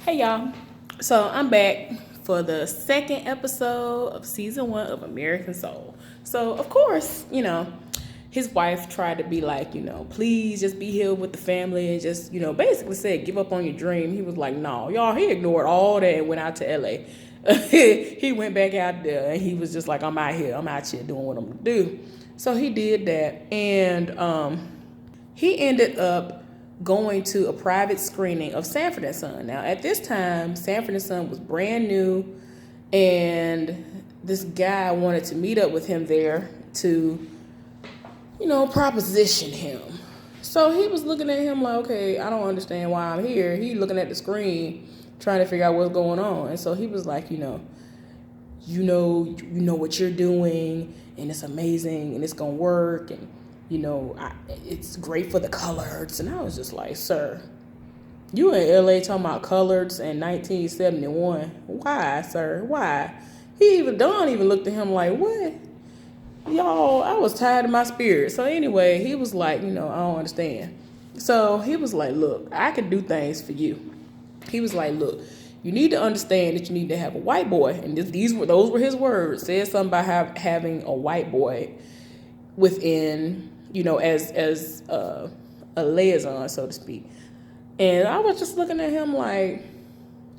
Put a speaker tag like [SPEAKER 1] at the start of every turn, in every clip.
[SPEAKER 1] Hey y'all. So I'm back for the second episode of season 1 of American Soul. So of course, his wife tried to be like, please just be here with the family and just, basically said give up on your dream. He was like, no, y'all, he ignored all that and went out to LA. He went back out there and he was just like, I'm out here doing what I'm gonna do. So he did that, and he ended up going to a private screening of Sanford and Son. Now, at this time, Sanford and Son was brand new, and this guy wanted to meet up with him there to, proposition him. So he was looking at him like, okay, I don't understand why I'm here. He looking at the screen, trying to figure out what's going on. And so he was like, you know what you're doing, and it's amazing, and it's gonna work, and it's great for the coloreds. And I was just like, sir, you in LA talking about coloreds in 1971? Why, sir? Why? Don even looked at him like, what? Y'all, I was tired of my spirit. So anyway, he was like, I don't understand. So he was like, look, I can do things for you. He was like, look, you need to understand that you need to have a white boy. And those were his words. Said something about having a white boy within, as a liaison, so to speak. And I was just looking at him like,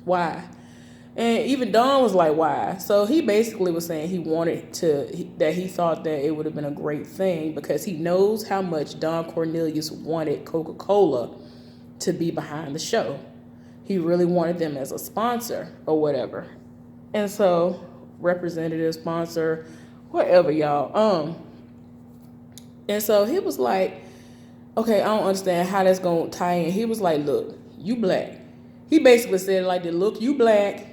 [SPEAKER 1] why? And even Don was like, why? So he basically was saying that he thought that it would have been a great thing because he knows how much Don Cornelius wanted Coca-Cola to be behind the show. He really wanted them as a sponsor or whatever. And so, representative, sponsor, whatever, y'all. And so he was like, okay, I don't understand how that's going to tie in. He was like, look, you black. He basically said like, look, you black,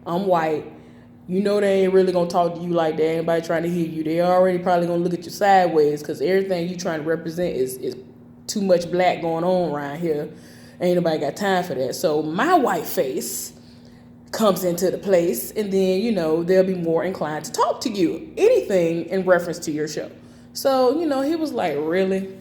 [SPEAKER 1] I'm white. They ain't really going to talk to you like that. Anybody trying to hear you, they already probably going to look at you sideways because everything you trying to represent is too much black going on around here. Ain't nobody got time for that. So my white face comes into the place, and then, they'll be more inclined to talk to you. Anything in reference to your show. So, he was like, really?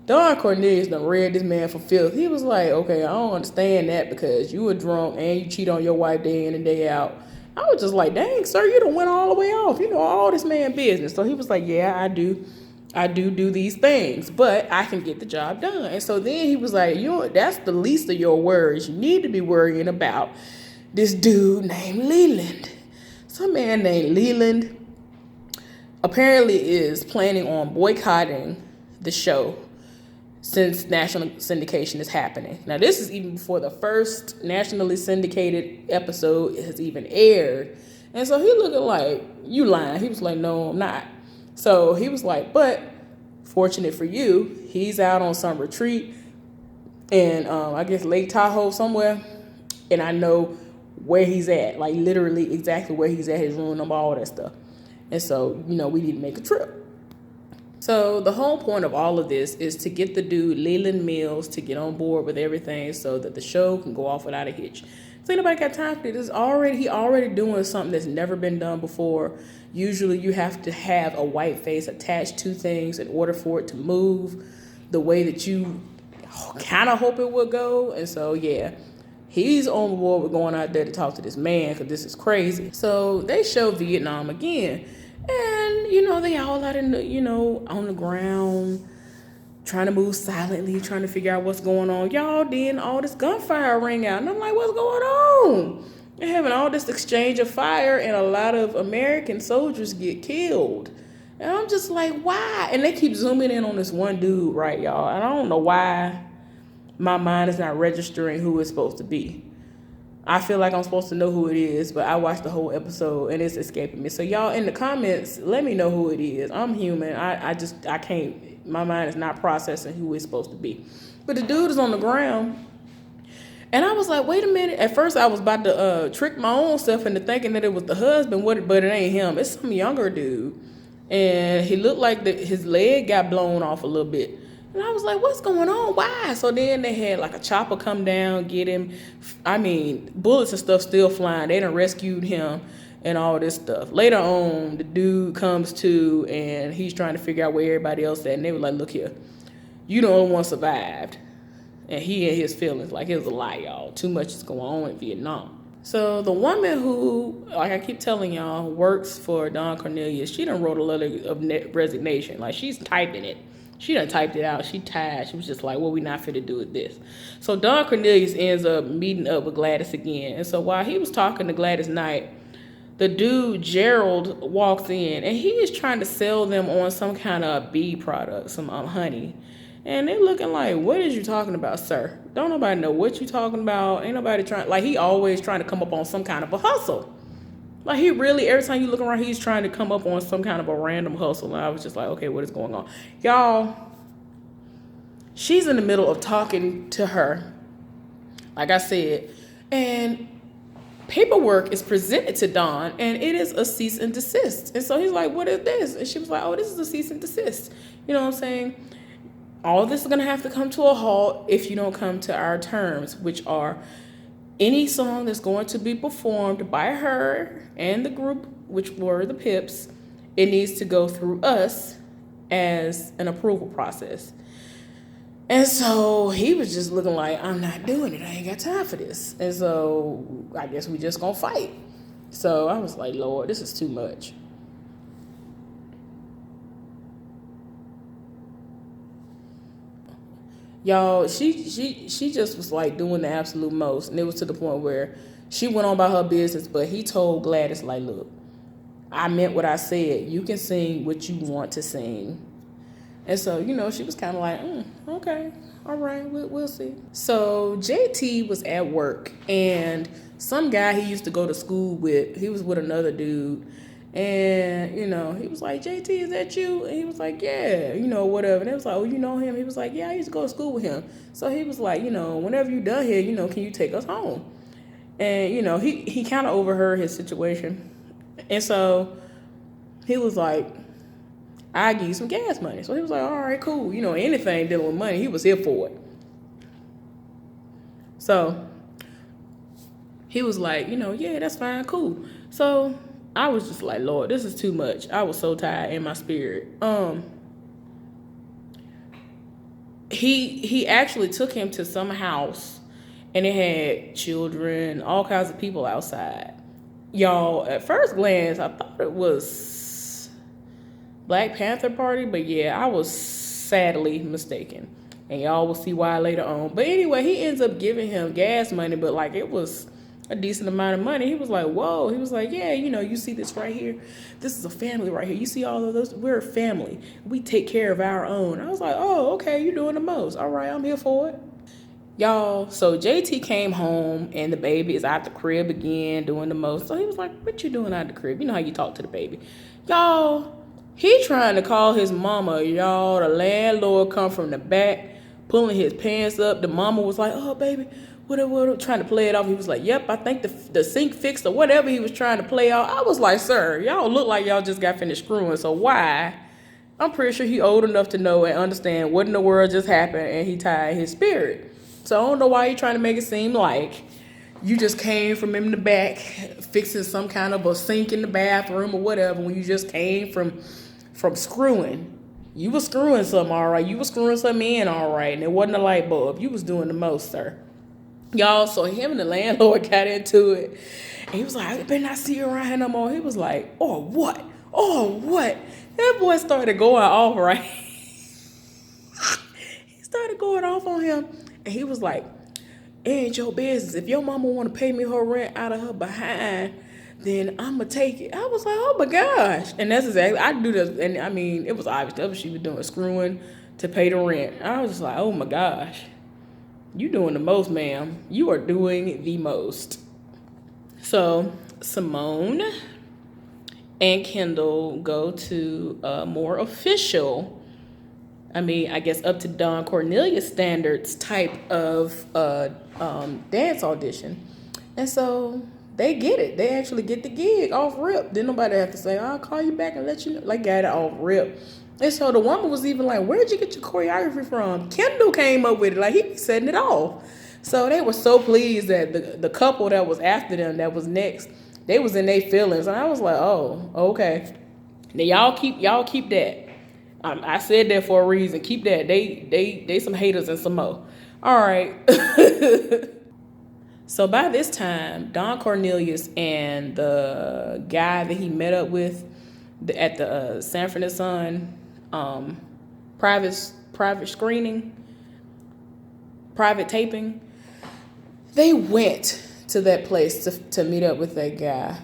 [SPEAKER 1] Don Cornelius done read this man for filth. He was like, okay, I don't understand that because you were drunk and you cheat on your wife day in and day out. I was just like, dang, sir, you done went all the way off. All this man business. So he was like, yeah, I do these things, but I can get the job done. And so then he was like, that's the least of your worries. You need to be worrying about this dude named Leland. Some man named Leland apparently is planning on boycotting the show since national syndication is happening. Now, this is even before the first nationally syndicated episode has even aired. And so he looking like, you lying. He was like, no, I'm not. So he was like, but fortunate for you, he's out on some retreat in, I guess, Lake Tahoe somewhere. And I know where he's at, like literally exactly where he's at, his room number, all that stuff. And so, we need to make a trip. So the whole point of all of this is to get the dude Leland Mills to get on board with everything so that the show can go off without a hitch. So anybody got time for this? He already doing something that's never been done before. Usually you have to have a white face attached to things in order for it to move the way that you kind of hope it would go. And so, yeah, he's on board with going out there to talk to this man because this is crazy. So they show Vietnam again. And, they all out in the, on the ground, trying to move silently, trying to figure out what's going on. Y'all, then all this gunfire ring out. And I'm like, what's going on? They're having all this exchange of fire, and a lot of American soldiers get killed. And I'm just like, why? And they keep zooming in on this one dude, right, y'all? And I don't know why my mind is not registering who it's supposed to be. I feel like I'm supposed to know who it is, but I watched the whole episode and it's escaping me. So y'all in the comments, let me know who it is. I'm human. I can't, my mind is not processing who it's supposed to be. But the dude is on the ground. And I was like, wait a minute. At first I was about to trick my own self into thinking that it was the husband, but it ain't him. It's some younger dude. And he looked like his leg got blown off a little bit. And I was like, what's going on? Why? So then they had like a chopper come down, get him. I mean, bullets and stuff still flying. They done rescued him and all this stuff. Later on, the dude comes to and he's trying to figure out where everybody else at. And they were like, look here, you the only one survived. And he in his feelings. Like, it was a lie, y'all. Too much is going on in Vietnam. So the woman who, like I keep telling y'all, works for Don Cornelius, she done wrote a letter of resignation. Like, she's typing it. She done typed it out. She tired. She was just like, what we not fit to do with this. So Don Cornelius ends up meeting up with Gladys again. And so while he was talking to Gladys Knight, the dude, Gerald, walks in. And he is trying to sell them on some kind of bee product, some honey. And they looking like, what is you talking about, sir? Don't nobody know what you talking about. Ain't nobody trying, like, he always trying to come up on some kind of a hustle. Like, he really, every time you look around, he's trying to come up on some kind of a random hustle. And I was just like, okay, what is going on? Y'all, she's in the middle of talking to her, like I said, and paperwork is presented to Don, and it is a cease and desist. And so he's like, what is this? And she was like, oh, this is a cease and desist. You know what I'm saying? All this is going to have to come to a halt if you don't come to our terms, which are any song that's going to be performed by her and the group, which were the Pips, it needs to go through us as an approval process. And so he was just looking like, I'm not doing it. I ain't got time for this. And so I guess we just going to fight. So I was like, Lord, this is too much. Y'all, she just was like doing the absolute most. And it was to the point where she went on about her business, but he told Gladys, like, look, I meant what I said. You can sing what you want to sing. And so, you know, she was kind of like, okay, all right, we'll see. So JT was at work, and some guy he used to go to school with, he was with another dude. And, you know, he was like, JT, is that you? And he was like, yeah, you know, whatever. And it was like, oh, you know him? He was like, yeah, I used to go to school with him. So he was like, you know, whenever you done here, you know, can you take us home? And, you know, he kind of overheard his situation. And so he was like, I give you some gas money. So he was like, all right, cool. You know, anything dealing with money, he was here for it. So he was like, you know, yeah, that's fine, cool. So I was just like, Lord, this is too much. I was so tired in my spirit. He actually took him to some house, and it had children, all kinds of people outside. Y'all, at first glance, I thought it was Black Panther Party, but yeah, I was sadly mistaken. And y'all will see why later on. But anyway, he ends up giving him gas money, but like it was a decent amount of money. He was like, whoa. He was like, yeah, you know, you see this right here? This is a family right here. You see all of those? We're a family. We take care of our own. I was like, oh, okay, you're doing the most. All right, I'm here for it. Y'all, so JT came home, and the baby is out the crib again, doing the most. So he was like, what you doing out the crib? You know how you talk to the baby. Y'all, he trying to call his mama. Y'all, the landlord come from the back, pulling his pants up. The mama was like, oh, baby, what, trying to play it off. He was like, yep, I think the sink fixed or whatever he was trying to play off. I was like, sir, y'all look like y'all just got finished screwing. So why? I'm pretty sure he old enough to know and understand what in the world just happened, and he tied his spirit. So I don't know why you're trying to make it seem like you just came from in the back fixing some kind of a sink in the bathroom or whatever when you just came from screwing. You was screwing something all right. You was screwing something in all right, and it wasn't a light bulb. You was doing the most, sir. Y'all, so him and the landlord got into it. And he was like, I better not see you around here no more. He was like, oh, what? Oh, what? That boy started going off, right? He started going off on him. And he was like, it ain't your business. If your mama want to pay me her rent out of her behind, then I'm going to take it. I was like, oh, my gosh. And that's exactly, I do this. And, I mean, it was obvious. That's what she was doing, screwing to pay the rent. I was just like, oh, my gosh. You doing the most, ma'am. You are doing the most. So, Simone and Kendall go to a more official, I guess up to Don Cornelius standards type of dance audition. And so they get it. They actually get the gig off rip. Didn't nobody have to say, I'll call you back and let you know. Like, got it off rip. And so the woman was even like, where'd you get your choreography from? Kendall came up with it. Like, he be setting it off. So they were so pleased that the couple that was after them, that was next, they was in their feelings. And I was like, oh, okay. Now y'all keep that. I said that for a reason. Keep that. They some haters and some more. All right. So by this time, Don Cornelius and the guy that he met up with at the Sanford and Son private screening, private taping, they went to that place to meet up with that guy.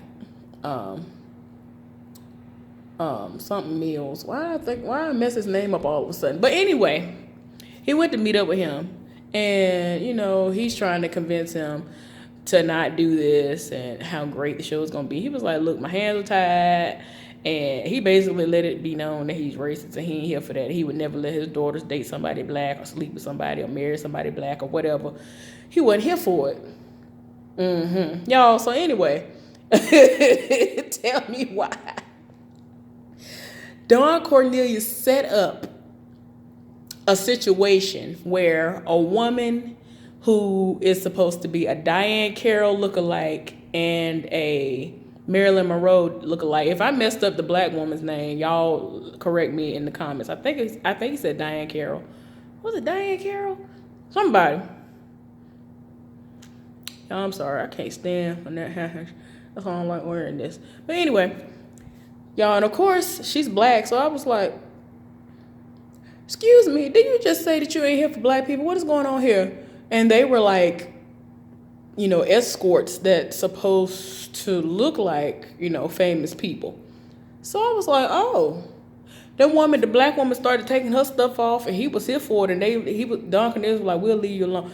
[SPEAKER 1] Something Mills. Why I mess his name up all of a sudden? But anyway, he went to meet up with him, and he's trying to convince him to not do this and how great the show is gonna be. He was like, "Look, my hands are tied," and he basically let it be known that he's racist and he ain't here for that. He would never let his daughters date somebody black or sleep with somebody or marry somebody black or whatever. He wasn't here for it. Y'all. So anyway, tell me why. Don Cornelius set up a situation where a woman who is supposed to be a Diane Carroll lookalike and a Marilyn Monroe lookalike. If I messed up the black woman's name, y'all correct me in the comments. I think he said Diane Carroll. Was it Diane Carroll? Somebody. Y'all, I'm sorry. I can't stand on that. That's why I don't like wearing this. But anyway, y'all, and of course, she's black, so I was like, "Excuse me, did you just say that you ain't here for black people? What is going on here?" And they were like, escorts that supposed to look like, famous people. So I was like, oh. The black woman started taking her stuff off, and he was here for it, and Don Cornelius was like, "We'll leave you alone."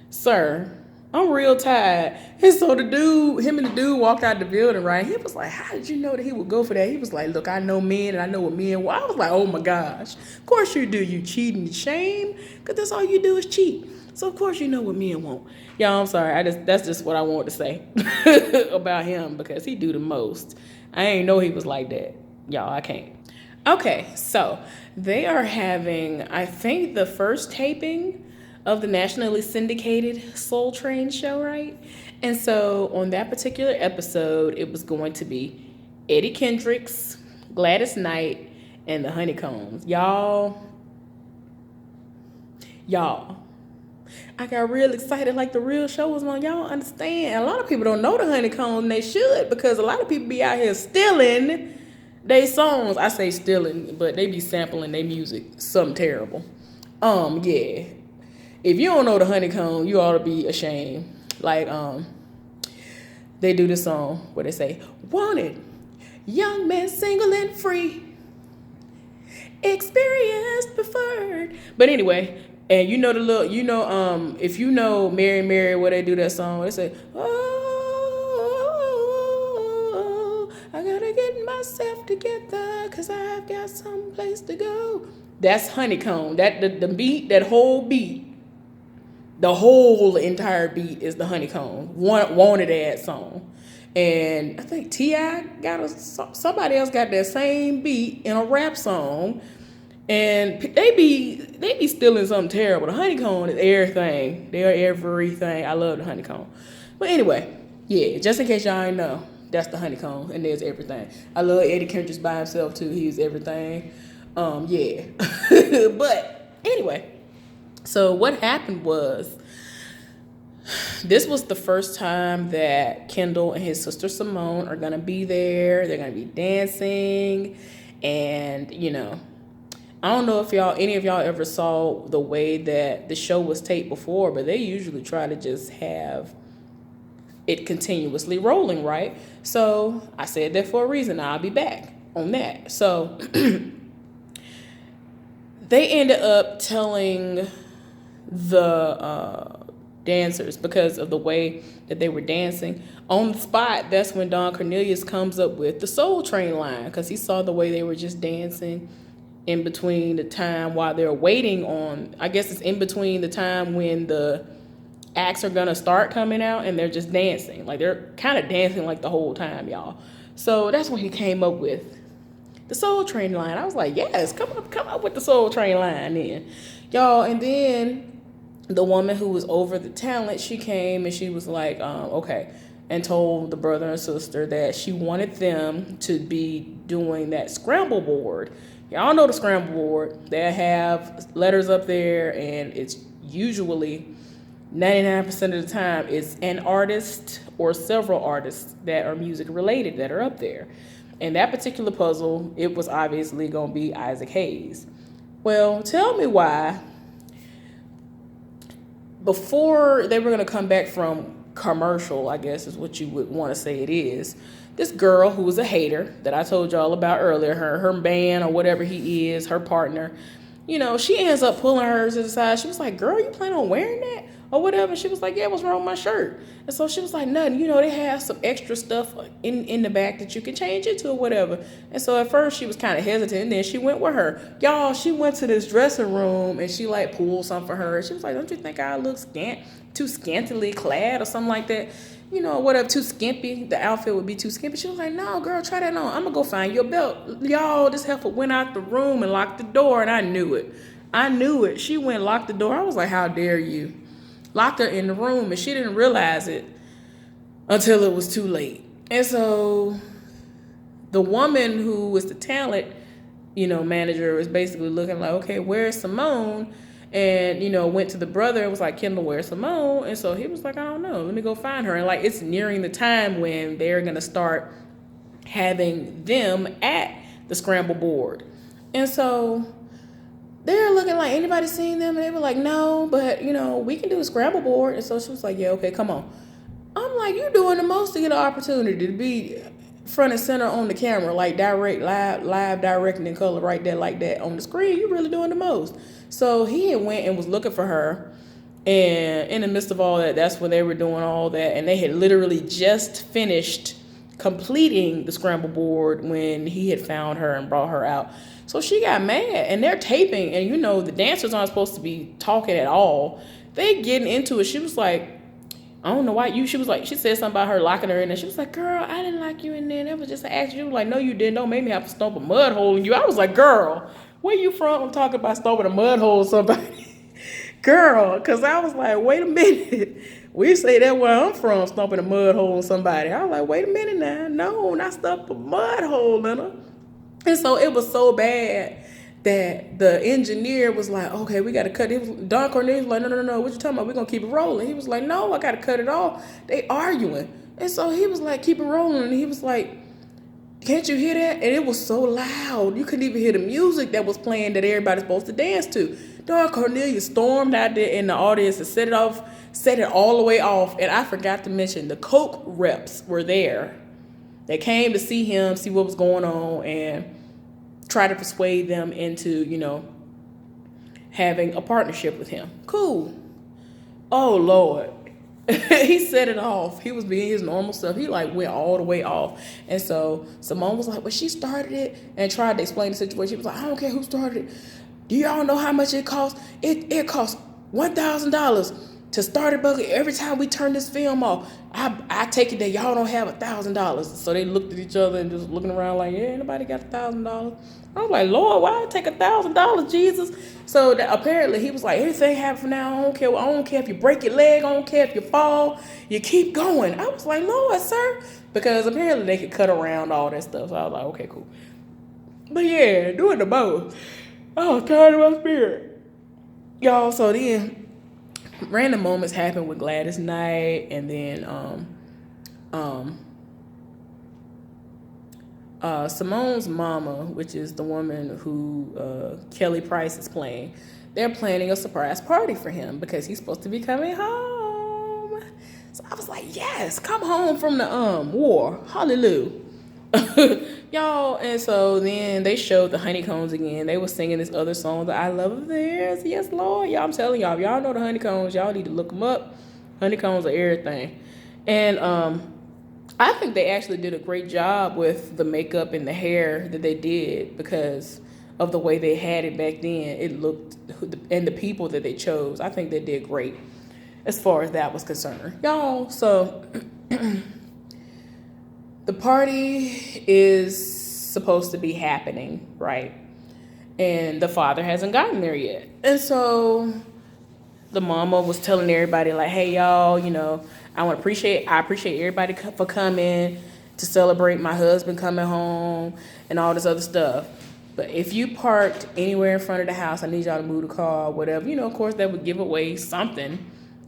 [SPEAKER 1] Sir, I'm real tired. And so him and the dude walked out the building, right? He was like, "How did you know that he would go for that?" He was like, "Look, I know men and I know what men want." I was like, oh my gosh. Of course you do, you cheating shame, because that's all you do is cheat. So of course you know what men want. Y'all, I'm sorry. That's just what I wanted to say about him, because he do the most. I ain't know he was like that. Y'all, I can't. Okay, so they are having, I think, the first taping of the nationally syndicated Soul Train show, right? And so on that particular episode, it was going to be Eddie Kendricks, Gladys Knight, and the Honeycombs. Y'all, I got real excited like the real show was on. Y'all understand? A lot of people don't know the Honeycombs, and they should, because a lot of people be out here stealing they songs. I say stealing, but they be sampling their music. Something terrible. Yeah. If you don't know the Honeycomb, you ought to be ashamed. Like, they do this song where they say, "Wanted, young man, single and free, experienced, preferred." But anyway, and if you know Mary Mary, where they do that song, they say, "Oh, I gotta get myself together, 'cause I've got some place to go." That's Honeycomb. The beat, that whole beat. The whole entire beat is the Honeycomb Wanted ad song. And I think T.I. somebody else got that same beat in a rap song. And they be stealing something terrible. The Honeycomb is everything. They are everything. I love the Honeycomb. But anyway, yeah, just in case y'all ain't know, that's the Honeycomb, and there's everything. I love Eddie Kendricks by himself too. He's everything. Yeah. But anyway. So what happened was, this was the first time that Kendall and his sister Simone are going to be there. They're going to be dancing. And, I don't know if any of y'all ever saw the way that the show was taped before, but they usually try to just have it continuously rolling, right? So I said that for a reason. I'll be back on that. So they ended up telling the dancers, because of the way that they were dancing on the spot, that's when Don Cornelius comes up with the Soul Train line, because he saw the way they were just dancing in between the time while they're waiting on, I guess it's in between the time when the acts are gonna start coming out, and they're just dancing. Like, they're kind of dancing like the whole time, y'all. So that's when he came up with the Soul Train line. I was like, yes, come up with the Soul Train line then, y'all. And then the woman who was over the talent, she came and she was like, okay, and told the brother and sister that she wanted them to be doing that scramble board. Y'all know the scramble board. They have letters up there, and it's usually 99% of the time it's an artist or several artists that are music related that are up there. And that particular puzzle, it was obviously going to be Isaac Hayes. Well, tell me why, before they were going to come back from commercial, I guess is what you would want to say it is, this girl who was a hater that I told y'all about earlier, her man or whatever he is, her partner, she ends up pulling her to the side. She was like, girl, you plan on wearing that or whatever? She was like, yeah, what's wrong with my shirt? And so she was like, nothing. They have some extra stuff in the back that you can change into or whatever. And so at first she was kind of hesitant, and then she went with her. Y'all, she went to this dressing room and she like pulled something for her. She was like, don't you think I look too scantily clad or something like that? Whatever, too skimpy. The outfit would be too skimpy. She was like, no, girl, try that on. I'm going to go find your belt. Y'all, this heifer went out the room and locked the door, and I knew it. She went and locked the door. I was like, how dare you? Locked her in the room, and she didn't realize it until it was too late. And so the woman who was the talent, manager was basically looking like, okay, where's Simone? And, went to the brother and was like, Kendall, where's Simone? And so he was like, I don't know. Let me go find her. And like, it's nearing the time when they're going to start having them at the scramble board. And so they're looking like, anybody seen them? And they were like, no, but, we can do the scramble board. And so she was like, yeah, okay, come on. I'm like, you're doing the most to get an opportunity to be front and center on the camera, like live directing in color right there like that on the screen. You're really doing the most. So he had went and was looking for her, and in the midst of all that, that's when they were doing all that, and they had literally just finished completing the scramble board when he had found her and brought her out. So she got mad, and they're taping, and the dancers aren't supposed to be talking at all. They getting into it. She was like, I don't know why she was like, she said something about her locking her in there. She was like, girl, I didn't lock you in there. That was just an accident. She was like, no, you didn't. Don't make me have to stomp a mud hole in you. I was like, girl, where you from? I'm talking about stomping a mud hole in somebody. Girl, because I was like, wait a minute. We say that where I'm from, stomping a mud hole in somebody. I was like, wait a minute now. No, not stomp a mud hole in her. And so it was so bad that the engineer was like, okay, we got to cut it. Don Cornelius was like, no, what you talking about? We're going to keep it rolling. He was like, no, I got to cut it off. They arguing. And so he was like, keep it rolling. And he was like, can't you hear that? And it was so loud. You couldn't even hear the music that was playing that everybody's supposed to dance to. Don Cornelius stormed out there in the audience and set it all the way off. And I forgot to mention the Coke reps were there. They came to see him, see what was going on, and try to persuade them into, having a partnership with him. Cool. Oh, Lord. He set it off. He was being his normal stuff. He went all the way off. And so Simone was like, well, she started it, and tried to explain the situation. She was like, I don't care who started it. Do y'all know how much it costs? It costs $1,000 to start a bucket every time we turn this film off. I take it that y'all don't have $1,000. So they looked at each other and just looking around like, yeah, nobody got $1,000. I was like, Lord, why I take $1,000, Jesus? So apparently he was like, everything happens from now. I don't care if you break your leg. I don't care if you fall. You keep going. I was like, Lord, sir. Because apparently they could cut around all that stuff. So I was like, okay, cool. But yeah, doing the most. I was tired of my spirit. Y'all, so then random moments happen with Gladys Knight, and then Simone's mama, which is the woman who Kelly Price is playing, they're planning a surprise party for him because he's supposed to be coming home. So I was like, yes, come home from the war. Hallelujah. Y'all, and so then they showed the Honeycombs again. They were singing this other song, the I Love of Theirs. Yes, Lord. Y'all, I'm telling y'all, if y'all know the Honeycombs, y'all need to look them up. Honeycombs are everything. And I think they actually did a great job with the makeup and the hair that they did because of the way they had it back then. It looked, and the people that they chose, I think they did great as far as that was concerned. Y'all, so the party is supposed to be happening, right? And the father hasn't gotten there yet. And so the mama was telling everybody like, hey, y'all, I appreciate everybody for coming to celebrate my husband coming home and all this other stuff. But if you parked anywhere in front of the house, I need y'all to move the car, whatever. Of course, that would give away something.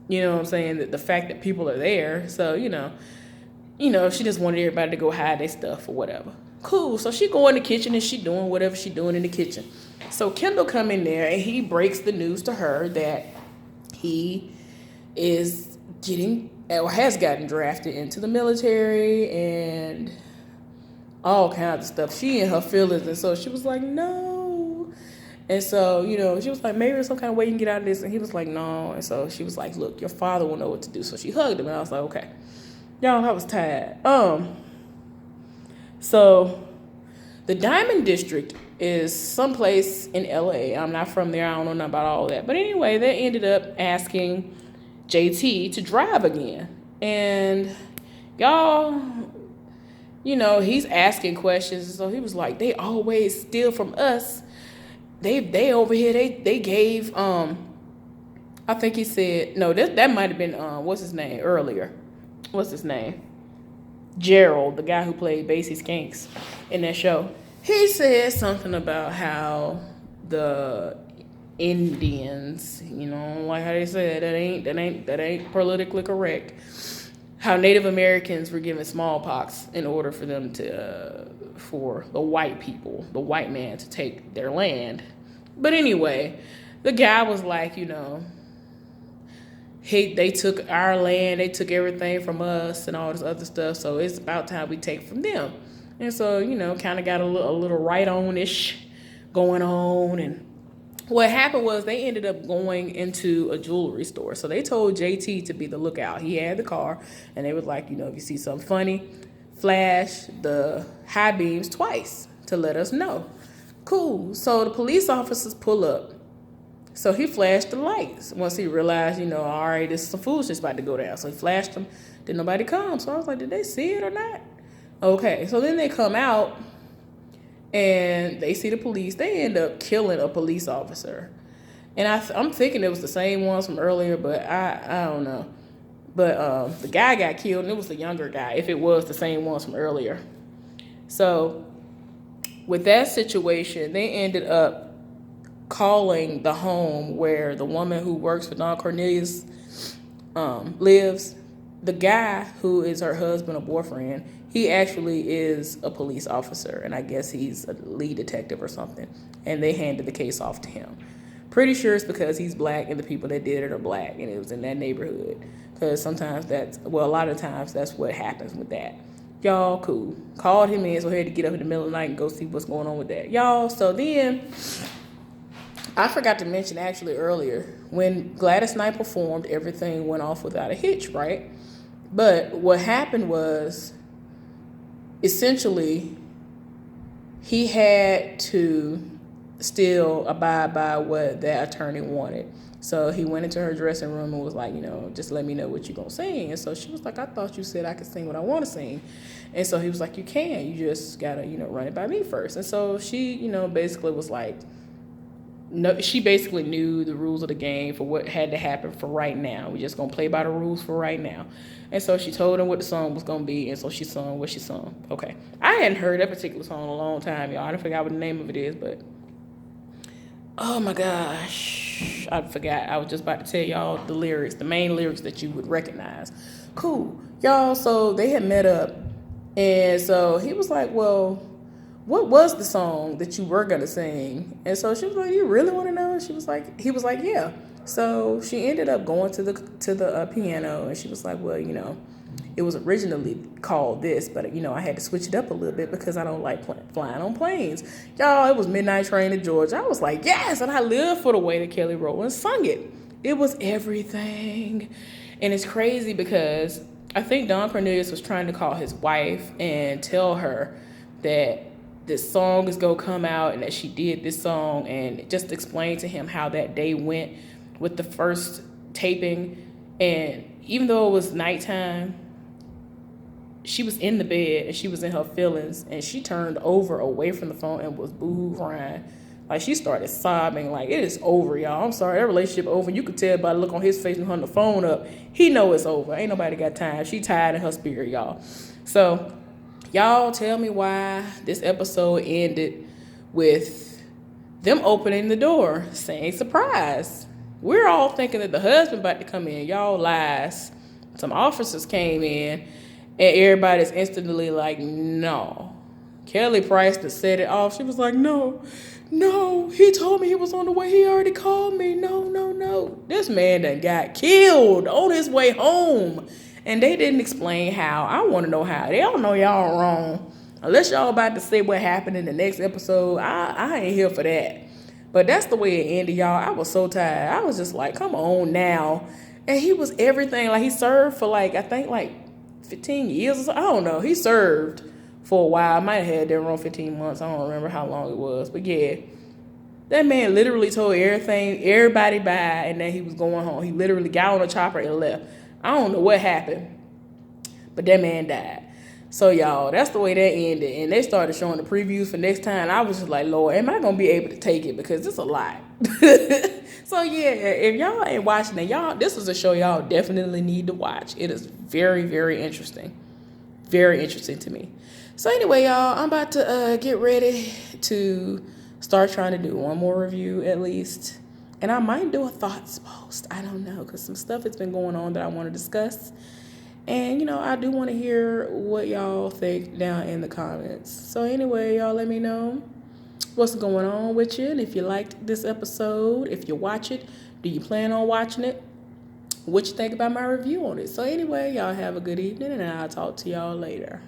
[SPEAKER 1] You know what I'm saying? The fact that people are there. So, she just wanted everybody to go hide their stuff or whatever. Cool. So she go in the kitchen and she doing whatever she doing in the kitchen. So Kendall come in there and he breaks the news to her that he is getting or has gotten drafted into the military and all kinds of stuff. She in her feelings, and so she was like, no. And so, she was like, maybe there's some kind of way you can get out of this. And he was like, no. And so she was like, look, your father will know what to do. So she hugged him, and I was like, okay. Y'all, I was tired. So the Diamond District is someplace in LA. I'm not from there. I don't know nothing about all that. But anyway, they ended up asking JT to drive again. And y'all, he's asking questions. So he was like, they always steal from us. They over here, they gave, I think he said, no, that might have been, what's his name earlier? What's his name? Gerald, the guy who played Basie Skanks in that show. He said something about how the Indians, like how they said, that ain't politically correct. How Native Americans were given smallpox in order for them for the white people, the white man, to take their land. But anyway, the guy was like, they took our land, they took everything from us and all this other stuff, so it's about time we take from them. And so, kind of got a little right on-ish going on. And what happened was they ended up going into a jewelry store. So they told JT to be the lookout. He had the car, and they was like, if you see something funny, flash the high beams twice to let us know. Cool. So the police officers pull up. So he flashed the lights once he realized, all right, this is some foolishness about to go down. So he flashed them. Did nobody come? So I was like, did they see it or not? Okay. So then they come out and they see the police. They end up killing a police officer. And I'm thinking it was the same ones from earlier, but I don't know. But the guy got killed, and it was the younger guy, if it was the same ones from earlier. So with that situation, they ended up calling the home where the woman who works for Don Cornelius lives. The guy who is her husband or boyfriend, he actually is a police officer, and I guess he's a lead detective or something, and they handed the case off to him. Pretty sure it's because he's black and the people that did it are black, and it was in that neighborhood, because a lot of times that's what happens with that. Y'all, cool. Called him in, so he had to get up in the middle of the night and go see what's going on with that. Y'all, so then I forgot to mention actually earlier, when Gladys Knight performed, everything went off without a hitch, right? But what happened was, essentially, he had to still abide by what that attorney wanted. So he went into her dressing room and was like, just let me know what you're going to sing. And so she was like, I thought you said I could sing what I want to sing. And so he was like, you can. You just got to, run it by me first. And so she, basically was like, no, she basically knew the rules of the game for what had to happen for right now. We're just going to play by the rules for right now. And so she told him what the song was going to be, and so she sung what she sung. Okay. I hadn't heard that particular song in a long time, y'all. I forgot what the name of it is, but oh my gosh. I forgot. I was just about to tell y'all the lyrics, the main lyrics that you would recognize. Cool. Y'all, so they had met up, and so he was like, well, what was the song that you were going to sing? And so she was like, you really want to know? He was like, yeah. So she ended up going to the piano, and she was like, well, it was originally called this, but I had to switch it up a little bit because I don't like flying on planes. Y'all, it was Midnight Train to Georgia. I was like, yes, and I lived for the way that Kelly Rowland sung it. It was everything. And it's crazy because I think Don Cornelius was trying to call his wife and tell her that this song is going to come out and that she did this song, and just explain to him how that day went with the first taping. And even though it was nighttime, she was in the bed and she was in her feelings, and she turned over away from the phone and was boo crying. Like, she started sobbing like, it is over, y'all. I'm sorry, that relationship over. You could tell by the look on his face and hung the phone up. He know it's over. Ain't nobody got time. She tired in her spirit, y'all. So y'all tell me why this episode ended with them opening the door, saying surprise. We're all thinking that the husband about to come in. Y'all lies. Some officers came in, and everybody's instantly like, no. Kelly Price to set it off. She was like, no, he told me he was on the way. He already called me. No. This man done got killed on his way home. And they didn't explain how. I want to know how. They don't know y'all wrong. Unless y'all about to say what happened in the next episode, I ain't here for that. But that's the way it ended, y'all. I was so tired. I was just like, come on now. And he was everything. Like, he served for I think 15 years or so. I don't know. He served for a while. I might have had that around 15 months. I don't remember how long it was. But yeah, that man literally told everybody bye, and then he was going home. He literally got on a chopper and left. I don't know what happened, but that man died. So, y'all, that's the way that ended. And they started showing the previews for next time. I was just like, Lord, am I going to be able to take it? Because it's a lot. So, yeah, if y'all ain't watching it, this is a show y'all definitely need to watch. It is very, very interesting. Very interesting to me. So, anyway, y'all, I'm about to get ready to start trying to do one more review at least. And I might do a thoughts post. I don't know, because some stuff has been going on that I want to discuss. And, I do want to hear what y'all think down in the comments. So anyway, y'all let me know what's going on with you. And if you liked this episode, if you watch it, do you plan on watching it? What you think about my review on it? So anyway, y'all have a good evening, and I'll talk to y'all later.